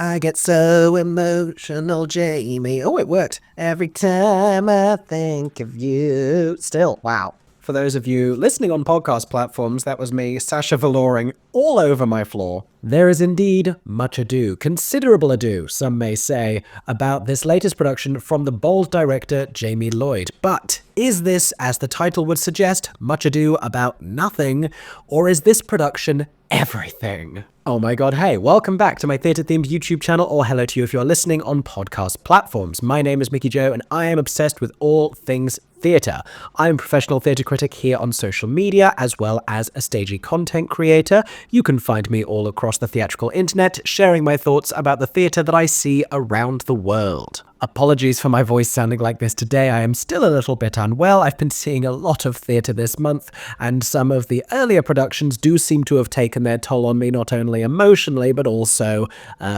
I get so emotional, Jamie. Oh, it worked. Every time I think of you. Still, wow. For those of you listening on podcast platforms, that was me Sasha Velouring all over my floor. There is indeed much ado, considerable ado, some may say, about this latest production from the bold director Jamie Lloyd. But is this, as the title would suggest, much ado about nothing, or is this production everything? Oh my god, hey, welcome back to my theatre-themed YouTube channel, or hello to you if you're listening on podcast platforms. My name is Mickey Joe, and I am obsessed with all things theatre. I'm a professional theatre critic here on social media, as well as a stagey content creator. You can find me all across the theatrical internet, sharing my thoughts about the theatre that I see around the world. Apologies for my voice sounding like this today. I am still a little bit unwell. I've been seeing a lot of theatre this month, and some of the earlier productions do seem to have taken their toll on me, not only emotionally, but also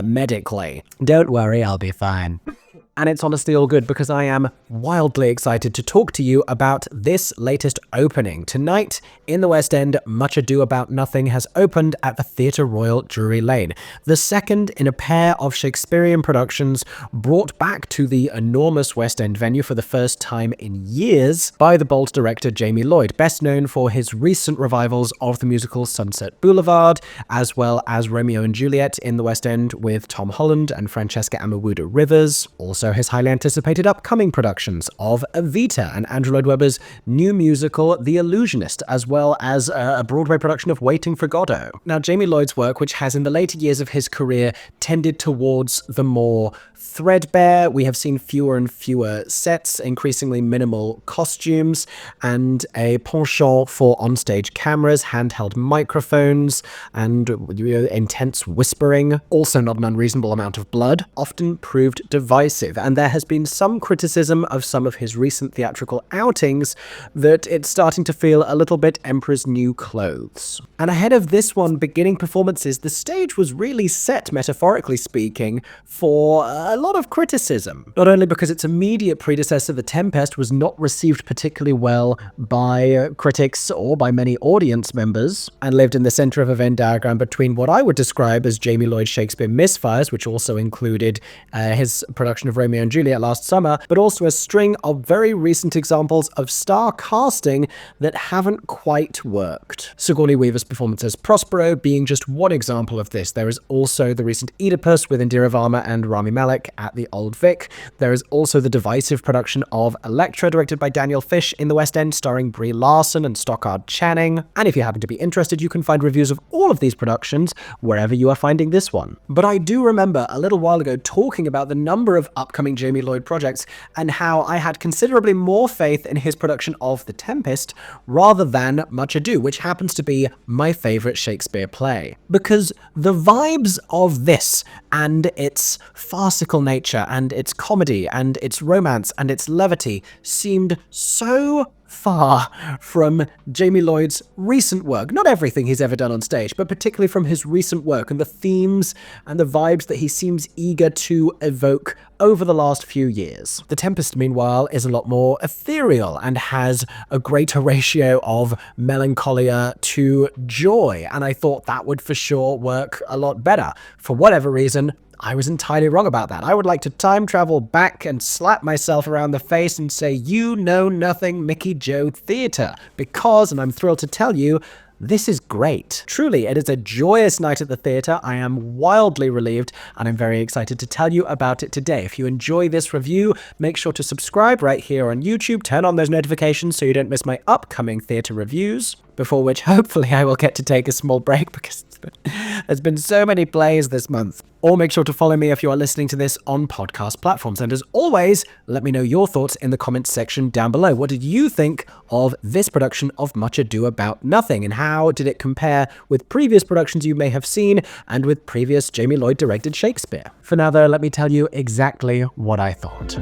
medically. Don't worry, I'll be fine. And it's honestly all good because I am wildly excited to talk to you about this latest opening. Tonight, in the West End, Much Ado About Nothing has opened at the Theatre Royal Drury Lane, the second in a pair of Shakespearean productions brought back to the enormous West End venue for the first time in years by the bold director Jamie Lloyd, best known for his recent revivals of the musical Sunset Boulevard, as well as Romeo and Juliet in the West End with Tom Holland and Francesca Amadou Rivers. Also his highly anticipated upcoming productions of Evita and Andrew Lloyd Webber's new musical The Illusionist, as well as a Broadway production of Waiting for Godot. Now, Jamie Lloyd's work, which has in the later years of his career tended towards the more threadbare, we have seen fewer and fewer sets, increasingly minimal costumes, and a penchant for onstage cameras, handheld microphones, and intense whispering. Also not an unreasonable amount of blood, often proved divisive. And there has been some criticism of some of his recent theatrical outings that it's starting to feel a little bit Emperor's New Clothes. And ahead of this one beginning performances, the stage was really set, metaphorically speaking, for a lot of criticism. Not only because its immediate predecessor, The Tempest, was not received particularly well by critics or by many audience members, and lived in the center of a Venn diagram between what I would describe as Jamie Lloyd's Shakespeare Misfires, which also included his production of Romeo and Juliet last summer, but also a string of very recent examples of star casting that haven't quite worked. Sigourney Weaver's performance as Prospero being just one example of this. There is also the recent Oedipus with Indira Varma and Rami Malek at the Old Vic. There is also the divisive production of Elektra, directed by Daniel Fish in the West End, starring Brie Larson and Stockard Channing. And if you happen to be interested, you can find reviews of all of these productions wherever you are finding this one. But I do remember a little while ago talking about the number of upcoming Jamie Lloyd projects and how I had considerably more faith in his production of The Tempest rather than Much Ado, which happens to be my favorite Shakespeare play. Because the vibes of this and its farcical nature and its comedy and its romance and its levity seemed so far from Jamie Lloyd's recent work. Not everything he's ever done on stage, but particularly from his recent work and the themes and the vibes that he seems eager to evoke over the last few years. The Tempest, meanwhile, is a lot more ethereal and has a greater ratio of melancholia to joy, and I thought that would for sure work a lot better. For whatever reason, I was entirely wrong about that. I would like to time travel back and slap myself around the face and say, you know nothing, Mickey Joe Theatre, because, and I'm thrilled to tell you, this is great. Truly, it is a joyous night at the theatre. I am wildly relieved, and I'm very excited to tell you about it today. If you enjoy this review, make sure to subscribe right here on YouTube. Turn on those notifications so you don't miss my upcoming theatre reviews, before which hopefully I will get to take a small break because there's been so many plays this month. Or make sure to follow me if you are listening to this on podcast platforms. And as always, let me know your thoughts in the comments section down below. What did you think of this production of Much Ado About Nothing? And how did it compare with previous productions you may have seen and with previous Jamie Lloyd directed Shakespeare? For now though, let me tell you exactly what I thought.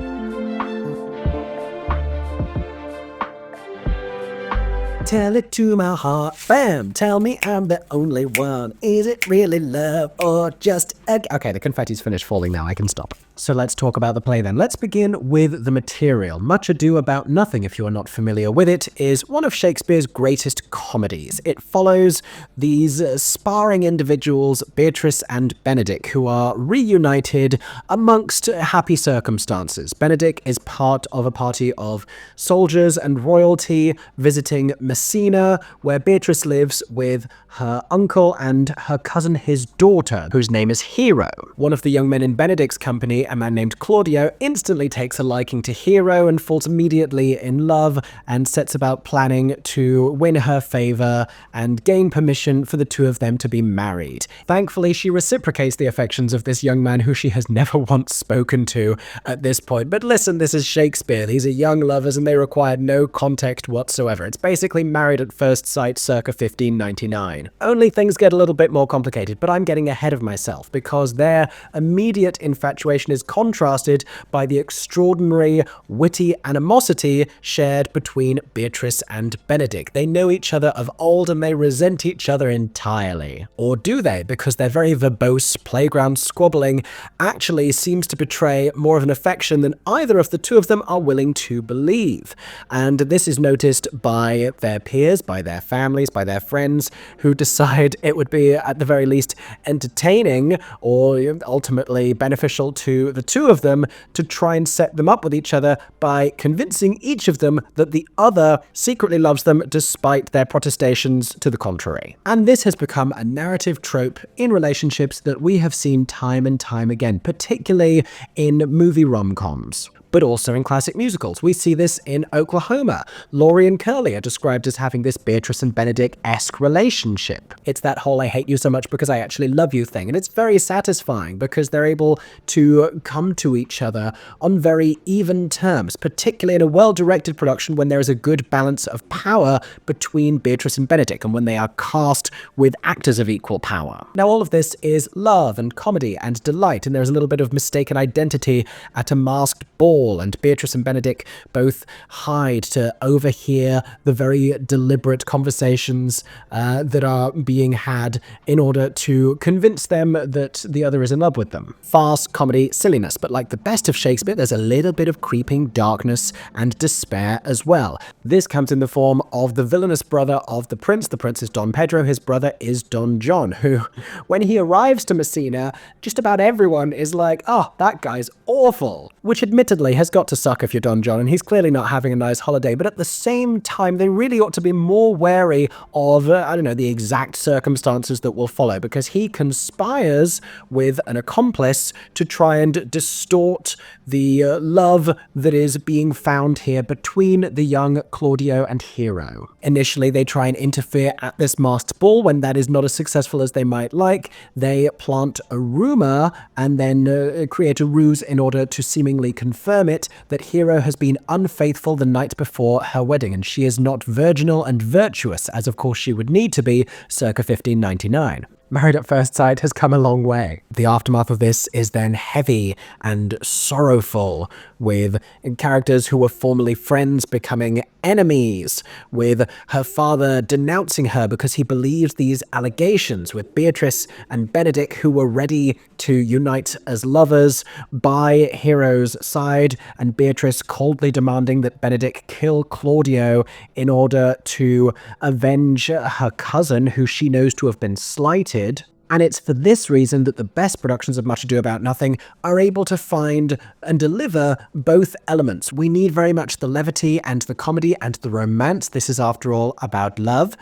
tell it to my heart. Bam! Tell me I'm the only one. Is it really love or just a... Okay, the confetti's finished falling now. I can stop. So let's talk about the play then. Let's begin with the material. Much Ado About Nothing, if you are not familiar with it, is one of Shakespeare's greatest comedies. It follows these sparring individuals, Beatrice and Benedick, who are reunited amongst happy circumstances. Benedick is part of a party of soldiers and royalty visiting Messina, where Beatrice lives with her uncle and her cousin, his daughter, whose name is Hero. One of the young men in Benedick's company, a man named Claudio, instantly takes a liking to Hero and falls immediately in love and sets about planning to win her favor and gain permission for the two of them to be married. Thankfully, she reciprocates the affections of this young man who she has never once spoken to at this point. But listen, this is Shakespeare. These are young lovers and they require no context whatsoever. It's basically Married at First Sight circa 1599. Only things get a little bit more complicated, but I'm getting ahead of myself because their immediate infatuation is contrasted by the extraordinary, witty animosity shared between Beatrice and Benedick. They know each other of old and they resent each other entirely. Or do they? Because their very verbose playground squabbling actually seems to betray more of an affection than either of the two of them are willing to believe. And this is noticed by their peers, by their families, by their friends, who decide it would be at the very least entertaining or ultimately beneficial to the two of them to try and set them up with each other by convincing each of them that the other secretly loves them despite their protestations to the contrary. And this has become a narrative trope in relationships that we have seen time and time again, particularly in movie rom-coms, but also in classic musicals. We see this in Oklahoma. Laurie and Curly are described as having this Beatrice and Benedick-esque relationship. It's that whole I hate you so much because I actually love you thing, and it's very satisfying because they're able to come to each other on very even terms, particularly in a well-directed production when there is a good balance of power between Beatrice and Benedick and when they are cast with actors of equal power. Now all of this is love and comedy and delight, and there's a little bit of mistaken identity at a masked ball, and Beatrice and Benedick both hide to overhear the very deliberate conversations that are being had in order to convince them that the other is in love with them. Farce, comedy, silliness, but like the best of Shakespeare, there's a little bit of creeping darkness and despair as well. This comes in the form of the villainous brother of the prince. The prince is Don Pedro, his brother is Don John, who, when he arrives to Messina, just about everyone is like, oh, that guy's awful, which admittedly has got to suck if you're Don John, and he's clearly not having a nice holiday, but at the same time, they really ought to be more wary of, I don't know, the exact circumstances that will follow, because he conspires with an accomplice to try and distort the love that is being found here between the young Claudio and Hero. Initially, they try and interfere at this masked ball. When that is not as successful as they might like, they plant a rumor and then create a ruse in order to seemingly confirm it that Hero has been unfaithful the night before her wedding, and she is not virginal and virtuous, as of course she would need to be circa 1599. Married at First Sight has come a long way. The aftermath of this is then heavy and sorrowful, with characters who were formerly friends becoming enemies, with her father denouncing her because he believed these allegations, with Beatrice and Benedick, who were ready to unite as lovers, by Hero's side, and Beatrice coldly demanding that Benedick kill Claudio in order to avenge her cousin, who she knows to have been slighted. And it's for this reason that the best productions of Much Ado About Nothing are able to find and deliver both elements. We need very much the levity and the comedy and the romance. This is, after all, about love.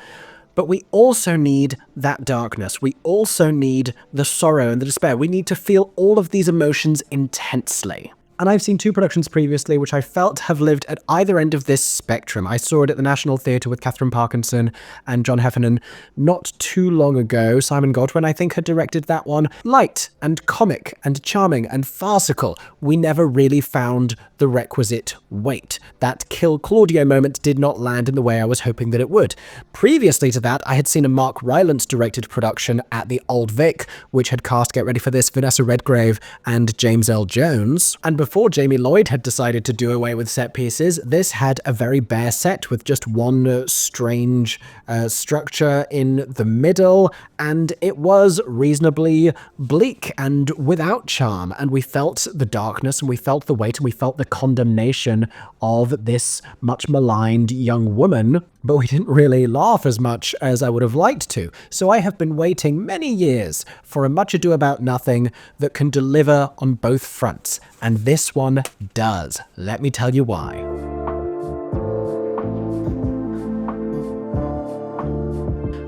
But we also need that darkness. We also need the sorrow and the despair. We need to feel all of these emotions intensely. And I've seen two productions previously which I felt have lived at either end of this spectrum. I saw it at the National Theatre with Catherine Parkinson and John Heffernan not too long ago. Simon Godwin, I think, had directed that one. Light and comic and charming and farcical. We never really found the requisite weight. That kill Claudio moment did not land in the way I was hoping that it would. Previously to that, I had seen a Mark Rylance directed production at the Old Vic, which had cast, get ready for this, Vanessa Redgrave and James L. Jones. And before Jamie Lloyd had decided to do away with set pieces, this had a very bare set with just one strange structure in the middle, and it was reasonably bleak and without charm, and we felt the darkness, and we felt the weight, and we felt the condemnation of this much maligned young woman, but we didn't really laugh as much as I would have liked to. So I have been waiting many years for a Much Ado About Nothing that can deliver on both fronts, and this one does. Let me tell you why.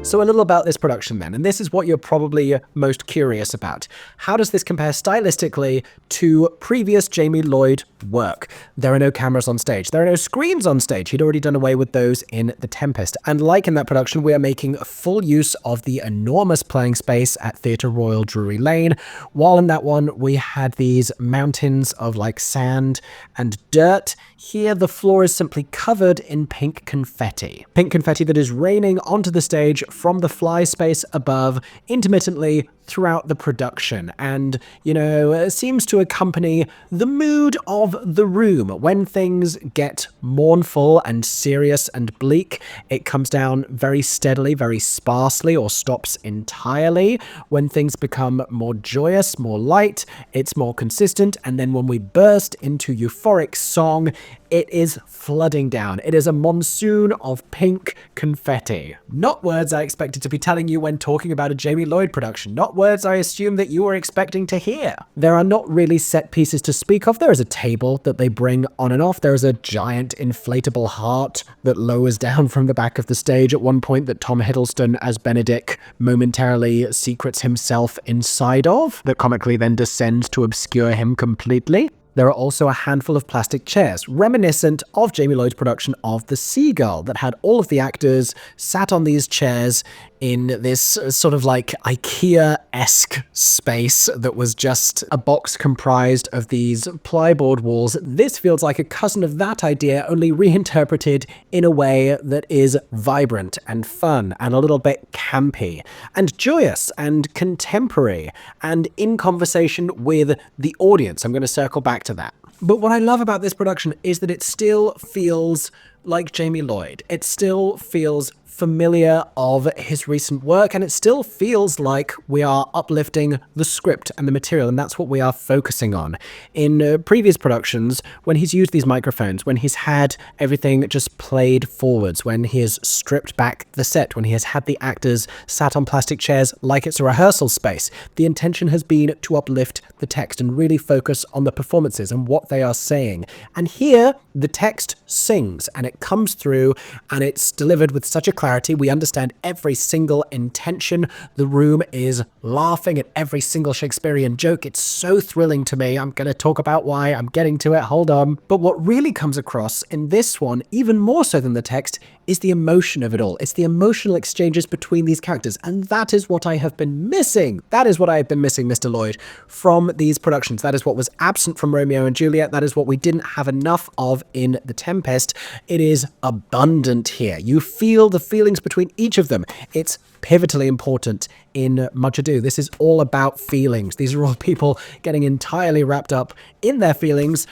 So a little about this production then, and this is what you're probably most curious about. How does this compare stylistically to previous Jamie Lloyd work? There are no cameras on stage. There are no screens on stage. He'd already done away with those in The Tempest. And like in that production, we are making full use of the enormous playing space at Theatre Royal Drury Lane, while in that one we had these mountains of like sand and dirt. Here the floor is simply covered in pink confetti. Pink confetti that is raining onto the stage from the fly space above intermittently throughout the production, and, you know, seems to accompany the mood of the room. When things get mournful and serious and bleak, it comes down very steadily, very sparsely, or stops entirely. When things become more joyous, more light, it's more consistent, and then when we burst into euphoric song, it is flooding down. It is a monsoon of pink confetti. Not words I expected to be telling you when talking about a Jamie Lloyd production. Not words I assume that you were expecting to hear. There are not really set pieces to speak of. There is a table that they bring on and off. There is a giant inflatable heart that lowers down from the back of the stage at one point that Tom Hiddleston as Benedick momentarily secrets himself inside of, that comically then descends to obscure him completely. There are also a handful of plastic chairs, reminiscent of Jamie Lloyd's production of The Seagull, that had all of the actors sat on these chairs in this sort of like IKEA-esque space that was just a box comprised of these plyboard walls. This feels like a cousin of that idea, only reinterpreted in a way that is vibrant and fun and a little bit campy and joyous and contemporary and in conversation with the audience. I'm going to circle back to that. But what I love about this production is that it still feels like Jamie Lloyd. It still feels familiar of his recent work, and it still feels like we are uplifting the script and the material, and that's what we are focusing on. In previous productions, when he's used these microphones, when he's had everything just played forwards, when he has stripped back the set, when he has had the actors sat on plastic chairs like it's a rehearsal space, the intention has been to uplift the text and really focus on the performances and what they are saying. And here, the text sings, and it comes through, and it's delivered with such a clarity. We understand every single intention. The room is laughing at every single Shakespearean joke. It's so thrilling to me. I'm going to talk about why. I'm getting to it. Hold on. But what really comes across in this one, even more so than the text, is the emotion of it all. It's the emotional exchanges between these characters, and that is what I have been missing. That is what I have been missing, Mr. Lloyd, from these productions. That is what was absent from Romeo and Juliet. That is what we didn't have enough of in The Tempest. It is abundant here. You feel the feelings between each of them. It's pivotally important in Much Ado. This is all about feelings. These are all people getting entirely wrapped up in their feelings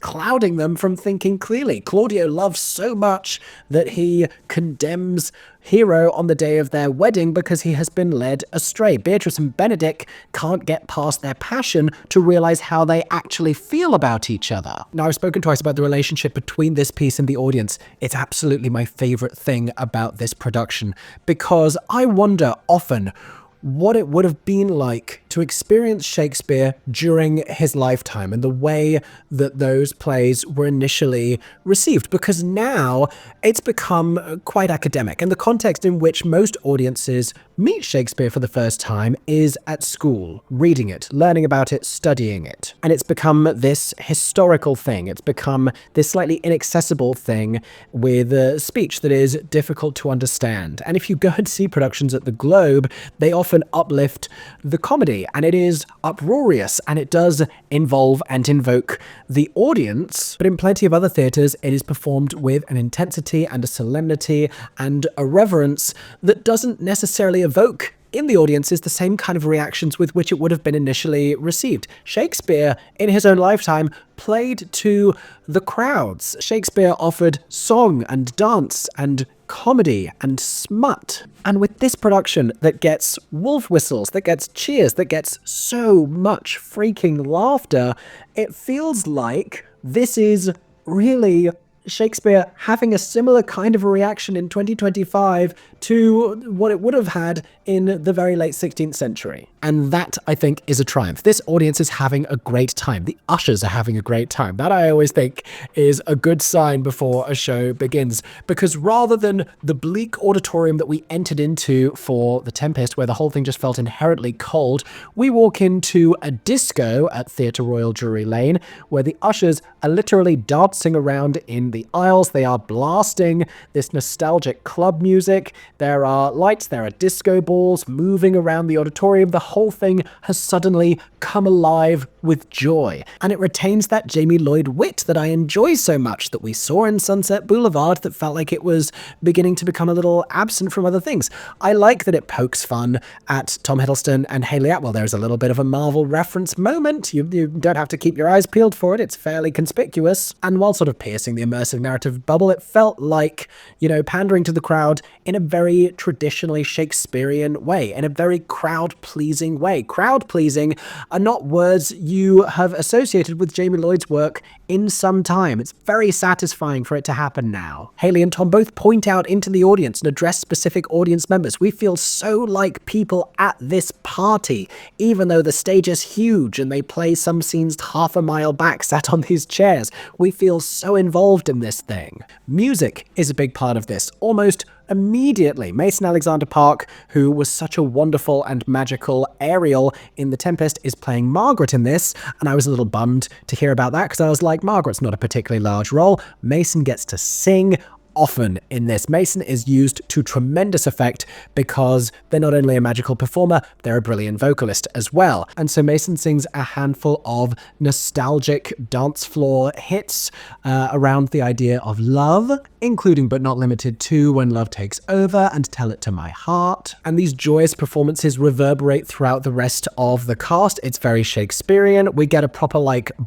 clouding them from thinking clearly. Claudio loves so much that he condemns Hero on the day of their wedding because he has been led astray. Beatrice and Benedick can't get past their passion to realize how they actually feel about each other. Now, I've spoken twice about the relationship between this piece and the audience. It's absolutely my favorite thing about this production, because I wonder often what it would have been like to experience Shakespeare during his lifetime and the way that those plays were initially received, because now it's become quite academic, and the context in which most audiences meet Shakespeare for the first time is at school, reading it, learning about it, studying it. And it's become this historical thing. It's become this slightly inaccessible thing with speech that is difficult to understand. And if you go and see productions at the Globe, they often uplift the comedy lively and it is uproarious and it does involve and invoke the audience. But in plenty of other theatres, it is performed with an intensity and a solemnity and a reverence that doesn't necessarily evoke in the audiences the same kind of reactions with which it would have been initially received. Shakespeare, in his own lifetime, played to the crowds. Shakespeare offered song and dance and comedy and smut. And with this production that gets wolf whistles, that gets cheers, that gets so much freaking laughter, it feels like this is really Shakespeare having a similar kind of a reaction in 2025 to what it would have had in the very late 16th century. And that, I think, is a triumph. This audience is having a great time. The ushers are having a great time. That, I always think, is a good sign before a show begins. Because rather than the bleak auditorium that we entered into for The Tempest, where the whole thing just felt inherently cold, we walk into a disco at Theatre Royal Drury Lane, where the ushers are literally dancing around in the aisles. They are blasting this nostalgic club music. There are lights, there are disco balls moving around the auditorium. The whole thing has suddenly come alive with joy. And it retains that Jamie Lloyd wit that I enjoy so much, that we saw in Sunset Boulevard, that felt like it was beginning to become a little absent from other things. I like that it pokes fun at Tom Hiddleston and Hayley Atwell. There's a little bit of a Marvel reference moment. You don't have to keep your eyes peeled for it. It's fairly conspicuous. And while sort of piercing the immersive narrative bubble, it felt like, pandering to the crowd in a very traditionally Shakespearean way, in a very crowd-pleasing way. Crowd-pleasing are not words you have associated with Jamie Lloyd's work in some time. It's very satisfying for it to happen now. Hayley and Tom both point out into the audience and address specific audience members. We feel so like people at this party, even though the stage is huge and they play some scenes half a mile back sat on these chairs. We feel so involved in this thing. Music is a big part of this. Almost immediately, Mason Alexander Park, who was such a wonderful and magical Ariel in The Tempest, is playing Margaret in this, and I was a little bummed to hear about that because I was like, Margaret's not a particularly large role. Mason gets to sing often in this. Mason is used to tremendous effect because they're not only a magical performer, they're a brilliant vocalist as well. And so Mason sings a handful of nostalgic dance floor hits around the idea of love, including but not limited to When Love Takes Over and Tell It to My Heart. And these joyous performances reverberate throughout the rest of the cast. It's very Shakespearean. We get a proper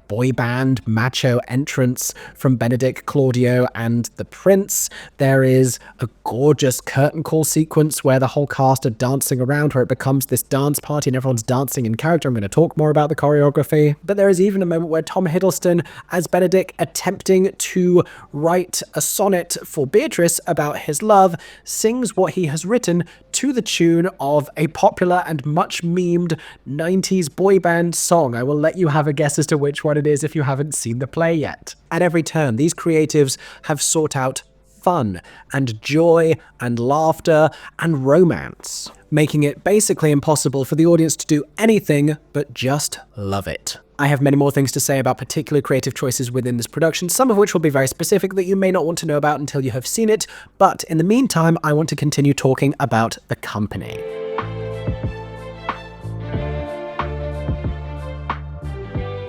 boy band macho entrance from Benedick, Claudio, and the Prince. There is a gorgeous curtain call sequence where the whole cast are dancing around, where it becomes this dance party and everyone's dancing in character. I'm going to talk more about the choreography. But there is even a moment where Tom Hiddleston, as Benedick, attempting to write a sonnet for Beatrice about his love, sings what he has written to the tune of a popular and much memed 90s boy band song. I will let you have a guess as to which one it is if you haven't seen the play yet. At every turn, these creatives have sought out fun and joy and laughter and romance, making it basically impossible for the audience to do anything but just love it. I have many more things to say about particular creative choices within this production, some of which will be very specific that you may not want to know about until you have seen it, but in the meantime, I want to continue talking about the company.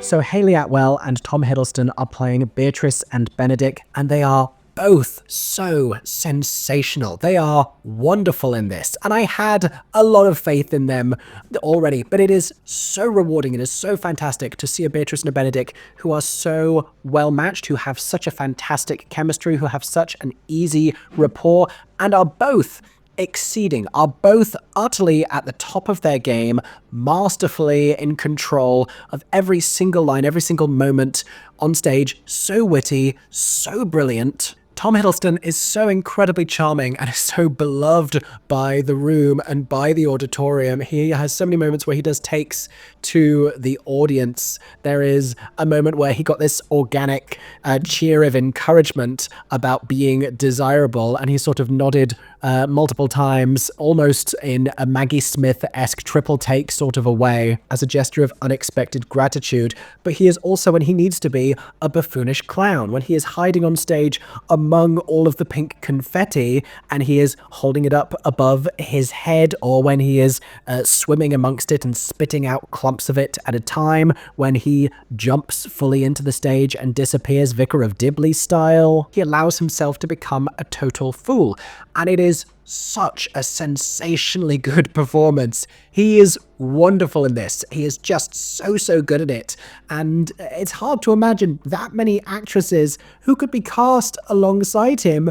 So Hayley Atwell and Tom Hiddleston are playing Beatrice and Benedick, and they are both so sensational. They are wonderful in this, and I had a lot of faith in them already, but it is so rewarding, it is so fantastic to see a Beatrice and a Benedick who are so well matched, who have such a fantastic chemistry, who have such an easy rapport, and are both utterly at the top of their game, masterfully in control of every single line, every single moment on stage, so witty, so brilliant. Tom Hiddleston is so incredibly charming and is so beloved by the room and by the auditorium. He has so many moments where he does takes to the audience. There is a moment where he got this organic cheer of encouragement about being desirable, and he sort of nodded multiple times, almost in a Maggie Smith-esque triple take sort of a way, as a gesture of unexpected gratitude. But he is also, when he needs to be, a buffoonish clown. When he is hiding on stage among all of the pink confetti and he is holding it up above his head, or when he is swimming amongst it and spitting out clumps of it at a time, when he jumps fully into the stage and disappears Vicar of Dibley style, he allows himself to become a total fool. And it is such a sensationally good performance. He is wonderful in this. He is just so good at it. And it's hard to imagine that many actresses who could be cast alongside him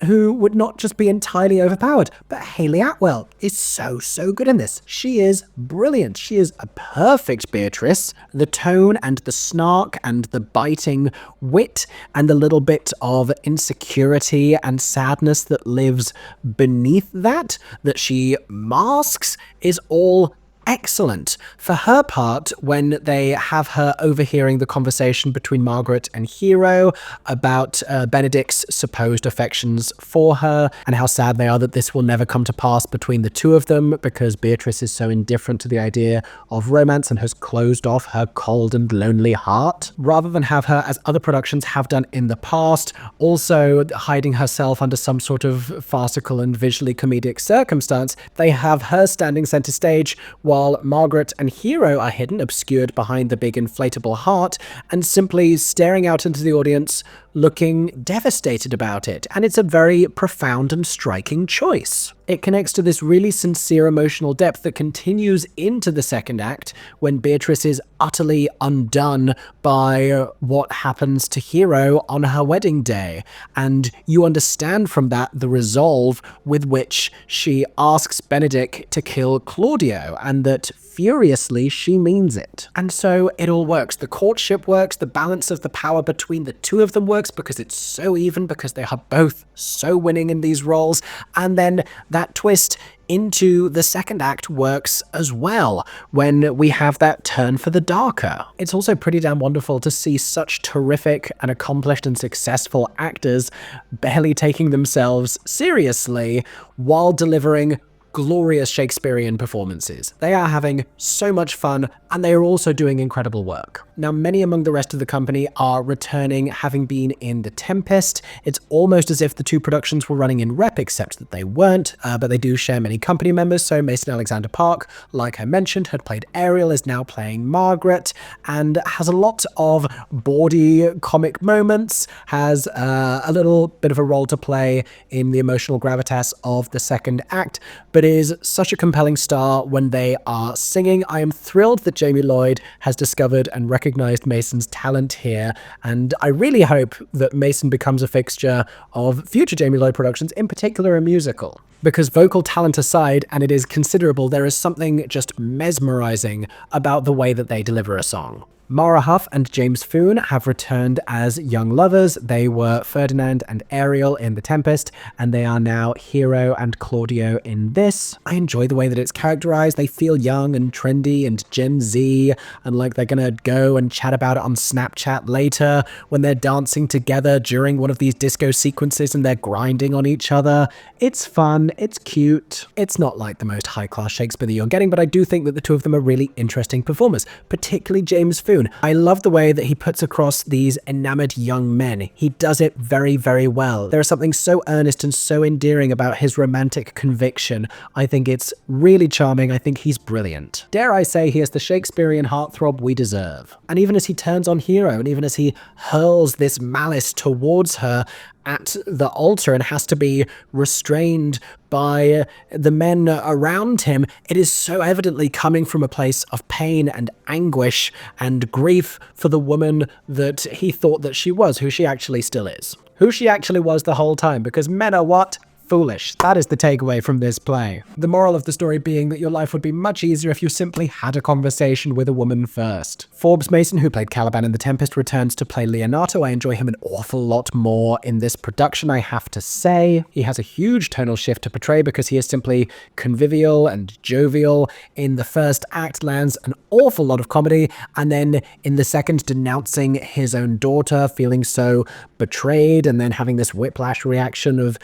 who would not just be entirely overpowered. But Hayley Atwell is so good in this. She is brilliant. She is a perfect Beatrice. The tone and the snark and the biting wit and the little bit of insecurity and sadness that lives beneath that she masks, is all excellent. For her part, when they have her overhearing the conversation between Margaret and Hero about Benedick's supposed affections for her and how sad they are that this will never come to pass between the two of them because Beatrice is so indifferent to the idea of romance and has closed off her cold and lonely heart. Rather than have her, as other productions have done in the past, also hiding herself under some sort of farcical and visually comedic circumstance, they have her standing center stage while Margaret and Hero are hidden, obscured behind the big inflatable heart, and simply staring out into the audience, looking devastated about it. And it's a very profound and striking choice. It connects to this really sincere emotional depth that continues into the second act when Beatrice is utterly undone by what happens to Hero on her wedding day. And you understand from that the resolve with which she asks Benedick to kill Claudio, and that furiously she means it. And so it all works. The courtship works, the balance of the power between the two of them works because it's so even, because they are both so winning in these roles. And then that twist into the second act works as well when we have that turn for the darker. It's also pretty damn wonderful to see such terrific and accomplished and successful actors barely taking themselves seriously while delivering glorious Shakespearean performances. They are having so much fun, and they are also doing incredible work. Now, many among the rest of the company are returning, having been in The Tempest. It's almost as if the two productions were running in rep, except that they weren't, but they do share many company members. So Mason Alexander Park, like I mentioned, had played Ariel, is now playing Margaret, and has a lot of bawdy comic moments, has a little bit of a role to play in the emotional gravitas of the second act, but is such a compelling star when they are singing. I am thrilled that Jamie Lloyd has discovered and recognized Mason's talent here, and I really hope that Mason becomes a fixture of future Jamie Lloyd productions, in particular a musical. Because vocal talent aside, and it is considerable, there is something just mesmerizing about the way that they deliver a song. Mara Huff and James Foon have returned as young lovers. They were Ferdinand and Ariel in The Tempest, and they are now Hero and Claudio in this. I enjoy the way that it's characterized. They feel young and trendy and Gen Z, and like they're gonna go and chat about it on Snapchat later when they're dancing together during one of these disco sequences and they're grinding on each other. It's fun, it's cute. It's not like the most high-class Shakespeare that you're getting, but I do think that the two of them are really interesting performers, particularly James Foon. I love the way that he puts across these enamored young men. He does it very well. There is something so earnest and so endearing about his romantic conviction. I think it's really charming. I think he's brilliant. Dare I say he is the Shakespearean heartthrob we deserve. And even as he turns on Hero, and even as he hurls this malice towards her at the altar and has to be restrained by the men around him, it is so evidently coming from a place of pain and anguish and grief for the woman that he thought that she was, who she actually still is. Who she actually was the whole time, because men are what? Foolish. That is the takeaway from this play. The moral of the story being that your life would be much easier if you simply had a conversation with a woman first. Forbes Mason, who played Caliban in The Tempest, returns to play Leonato. I enjoy him an awful lot more in this production, I have to say. He has a huge tonal shift to portray because he is simply convivial and jovial. In the first act, lands an awful lot of comedy, and then in the second, denouncing his own daughter, feeling so betrayed, and then having this whiplash reaction of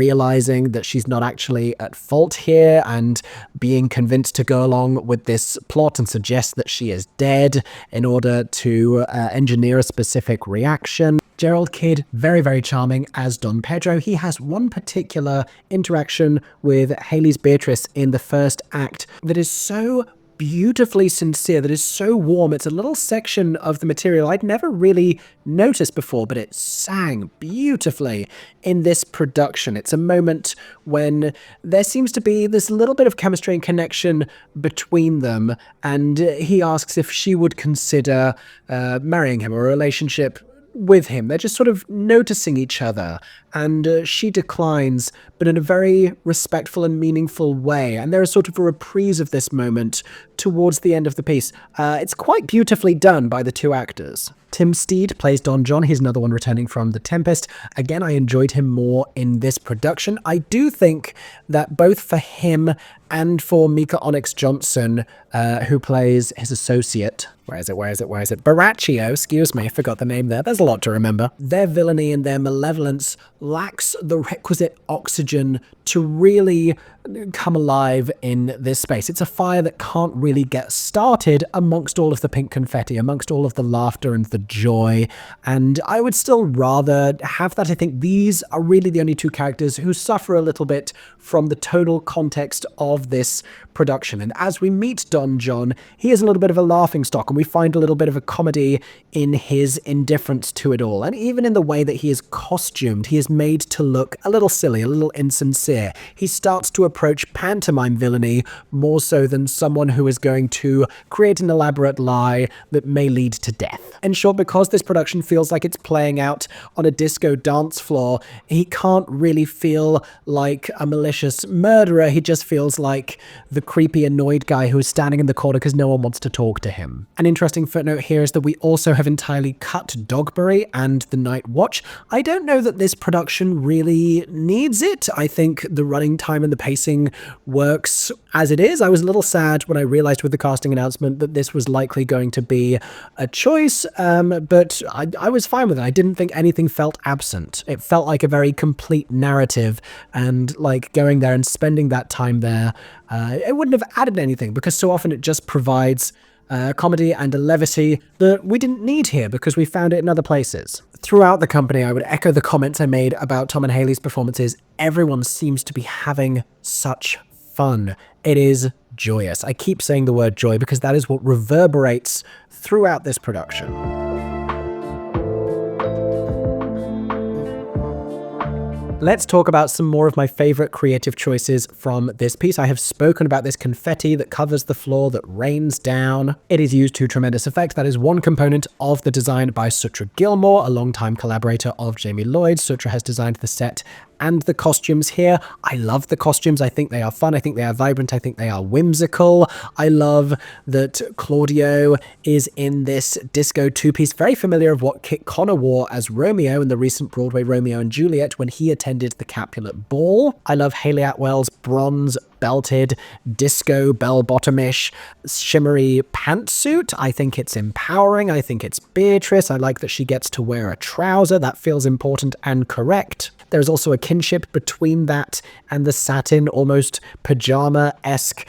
realizing that she's not actually at fault here and being convinced to go along with this plot and suggest that she is dead in order to engineer a specific reaction. Gerald Kidd, very, very charming as Don Pedro. He has one particular interaction with Hayley's Beatrice in the first act that is so beautifully sincere, that is so warm. It's a little section of the material I'd never really noticed before, but it sang beautifully in this production. It's a moment when there seems to be this little bit of chemistry and connection between them, and he asks if she would consider marrying him or a relationship with him. They're just sort of noticing each other, and she declines, but in a very respectful and meaningful way. And there is sort of a reprise of this moment towards the end of the piece. It's quite beautifully done by the two actors. Tim Steed plays Don John. He's another one returning from The Tempest. Again, I enjoyed him more in this production. I do think that both for him and for Mika Onyx Johnson, who plays his associate, where is it? Baraccio, excuse me, I forgot the name there. There's a lot to remember. Their villainy and their malevolence lacks the requisite oxygen to really come alive in this space. It's a fire that can't really get started amongst all of the pink confetti, amongst all of the laughter and the joy, and I would still rather have that. I think these are really the only two characters who suffer a little bit from the total context of this production. And as we meet Don John, he is a little bit of a laughingstock, and we find a little bit of a comedy in his indifference to it all. And even in the way that he is costumed, he is made to look a little silly, a little insincere. He starts to approach pantomime villainy more so than someone who is going to create an elaborate lie that may lead to death. In short, because this production feels like it's playing out on a disco dance floor, he can't really feel like a malicious murderer. He just feels like the creepy, annoyed guy who is standing in the corner because no one wants to talk to him. An interesting footnote here is that we also have entirely cut Dogberry and The Night Watch. I don't know that this production really needs it. I think the running time and the pacing works as it is. I was a little sad when I realized with the casting announcement that this was likely going to be a choice, but I was fine with it. I didn't think anything felt absent. It felt like a very complete narrative, and like going there and spending that time there, it wouldn't have added anything, because so often it just provides comedy and a levity that we didn't need here because we found it in other places. Throughout the company, I would echo the comments I made about Tom and Hayley's performances. Everyone seems to be having such fun. It is joyous. I keep saying the word joy because that is what reverberates throughout this production. Let's talk about some more of my favorite creative choices from this piece. I have spoken about this confetti that covers the floor, that rains down. It is used to tremendous effect. That is one component of the design by Sutra Gilmore, a longtime collaborator of Jamie Lloyd. Sutra has designed the set and the costumes here. I love the costumes. I think they are fun. I think they are vibrant. I think they are whimsical. I love that Claudio is in this disco two-piece, very familiar of what Kit Connor wore as Romeo in the recent Broadway Romeo and Juliet when he attended the Capulet Ball. I love Hayley Atwell's bronze belted, disco, bell-bottomish, shimmery pantsuit. I think it's empowering. I think it's Beatrice. I like that she gets to wear a trouser. That feels important and correct. There's also a kinship between that and the satin, almost pajama-esque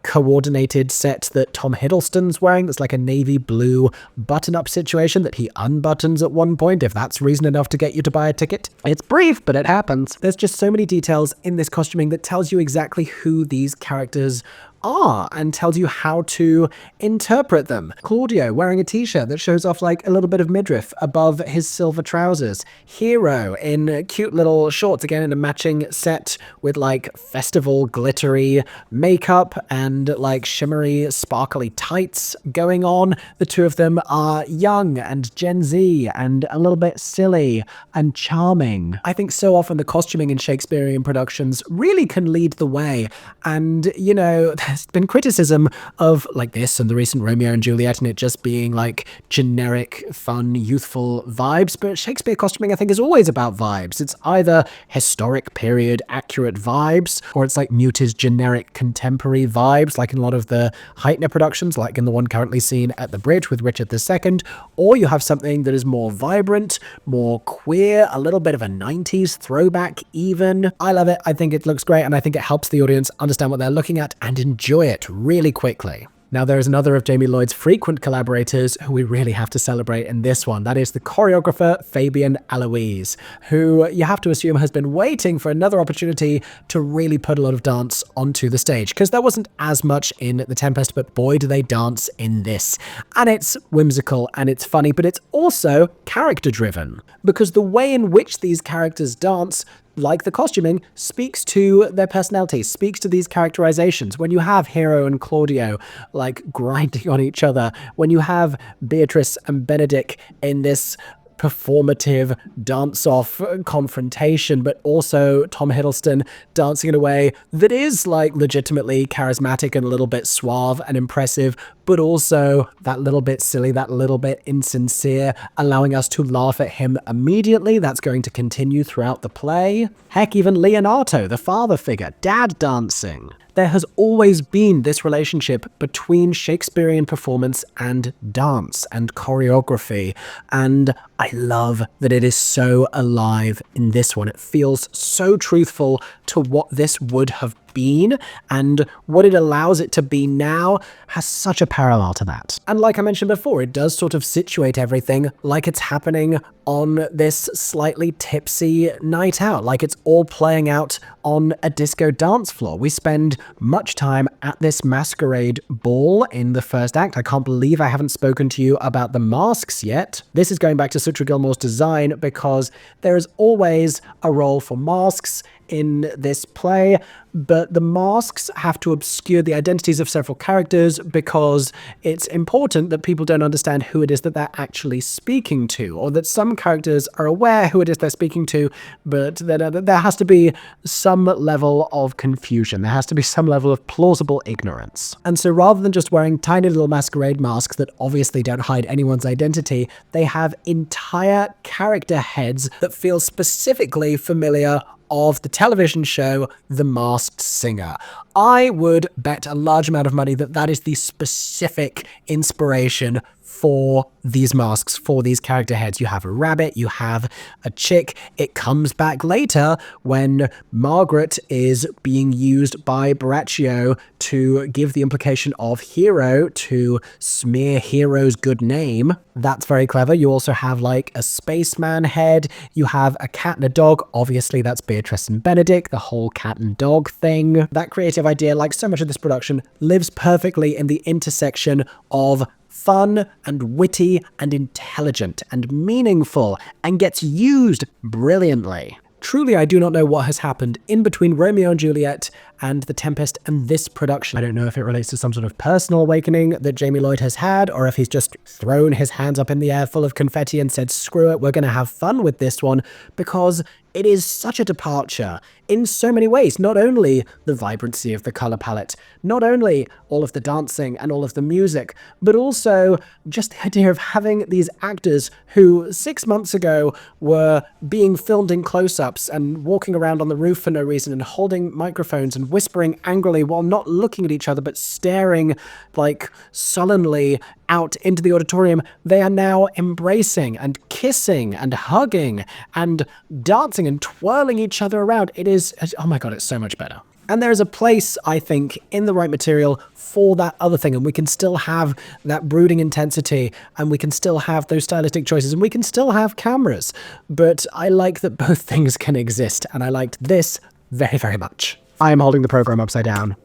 coordinated set that Tom Hiddleston's wearing. That's like a navy blue button-up situation that he unbuttons at one point, if that's reason enough to get you to buy a ticket. It's brief, but it happens. There's just so many details in this costuming that tells you exactly who these characters are and tells you how to interpret them. Claudio wearing a t-shirt that shows off like a little bit of midriff above his silver trousers. Hero in cute little shorts, again in a matching set with like festival glittery makeup and like shimmery sparkly tights going on. The two of them are young and Gen Z and a little bit silly and charming. I think so often the costuming in Shakespearean productions really can lead the way, and you know, there's been criticism of like this and the recent Romeo and Juliet and it just being like generic, fun, youthful vibes. But Shakespeare costuming, I think, is always about vibes. It's either historic period accurate vibes, or it's like muted generic contemporary vibes, like in a lot of the Heitner productions, like in the one currently seen at the Bridge with Richard II, or you have something that is more vibrant, more queer, a little bit of a 90s throwback even. I love it. I think it looks great, and I think it helps the audience understand what they're looking at and enjoy it really quickly. Now, there is another of Jamie Lloyd's frequent collaborators who we really have to celebrate in this one. That is the choreographer Fabian Aloise, who you have to assume has been waiting for another opportunity to really put a lot of dance onto the stage, because there wasn't as much in The Tempest, but boy do they dance in this. And it's whimsical and it's funny, but it's also character-driven, because the way in which these characters dance, like the costuming, speaks to their personalities, speaks to these characterizations. When you have Hero and Claudio like grinding on each other, when you have Beatrice and Benedick in this performative dance-off confrontation, but also Tom Hiddleston dancing in a way that is like legitimately charismatic and a little bit suave and impressive, but also that little bit silly, that little bit insincere, allowing us to laugh at him immediately. That's going to continue throughout the play. Heck, even Leonardo, the father figure, dad dancing. There has always been this relationship between Shakespearean performance and dance and choreography, and I love that it is so alive in this one. It feels so truthful to what this would have been, and what it allows it to be now has such a parallel to that. And like I mentioned before, it does sort of situate everything like it's happening on this slightly tipsy night out, like it's all playing out on a disco dance floor. We spend much time at this masquerade ball in the first act. I can't believe I haven't spoken to you about the masks yet. This is going back to Sutra Gilmore's design, because there is always a role for masks in this play, but the masks have to obscure the identities of several characters because it's important that people don't understand who it is that they're actually speaking to, or that some characters are aware who it is they're speaking to, but that there has to be some level of confusion. There has to be some level of plausible ignorance. And so rather than just wearing tiny little masquerade masks that obviously don't hide anyone's identity, they have entire character heads that feel specifically familiar of the television show The Masked Singer. I would bet a large amount of money that that is the specific inspiration for these masks, for these character heads. You have a rabbit, you have a chick. It comes back later when Margaret is being used by Borachio to give the implication of Hero, to smear Hero's good name. That's very clever. You also have like a spaceman head. You have a cat and a dog. Obviously, that's Beatrice and Benedick, the whole cat and dog thing. That creative idea, like so much of this production, lives perfectly in the intersection of fun and witty and intelligent and meaningful, and gets used brilliantly. Truly, I do not know what has happened in between Romeo and Juliet and The Tempest and this production. I don't know if it relates to some sort of personal awakening that Jamie Lloyd has had, or if he's just thrown his hands up in the air full of confetti and said, screw it, we're going to have fun with this one, because it is such a departure in so many ways. Not only the vibrancy of the color palette, not only all of the dancing and all of the music, but also just the idea of having these actors who 6 months ago were being filmed in close-ups and walking around on the roof for no reason and holding microphones and whispering angrily while not looking at each other but staring like sullenly out into the auditorium. They are now embracing and kissing and hugging and dancing and twirling each other around. It is, oh my god, it's so much better. And there is a place, I think, in the right material for that other thing, and we can still have that brooding intensity, and we can still have those stylistic choices, and we can still have cameras. But I like that both things can exist, and I liked this very, very much. I am holding the program upside down.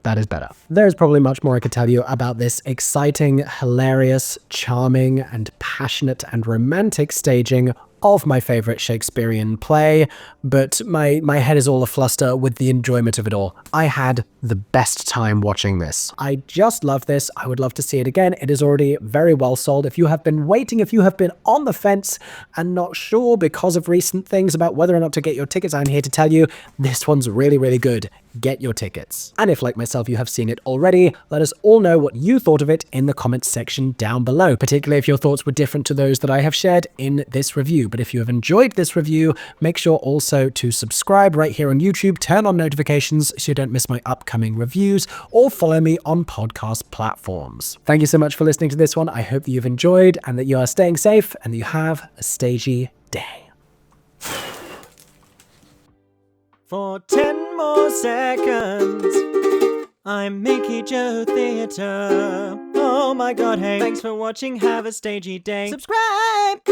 That is better. There's probably much more I could tell you about this exciting, hilarious, charming, and passionate and romantic staging of my favorite Shakespearean play, but my head is all afluster with the enjoyment of it all. I had the best time watching this. I just love this. I would love to see it again. It is already very well sold. If you have been waiting, if you have been on the fence and not sure because of recent things about whether or not to get your tickets, I'm here to tell you this one's really, really good. get your tickets. And if, like myself, you have seen it already, let us all know what you thought of it in the comments section down below, particularly if your thoughts were different to those that I have shared in this review. But if you have enjoyed this review, make sure also to subscribe right here on YouTube, turn on notifications so you don't miss my upcoming reviews, or follow me on podcast platforms. Thank you so much for listening to this one. I hope that you've enjoyed and that you are staying safe and that you have a stagey day. For 10 more seconds, I'm Mickey Joe Theatre. Oh my god, hey, thanks for watching, have a stagey day. Subscribe!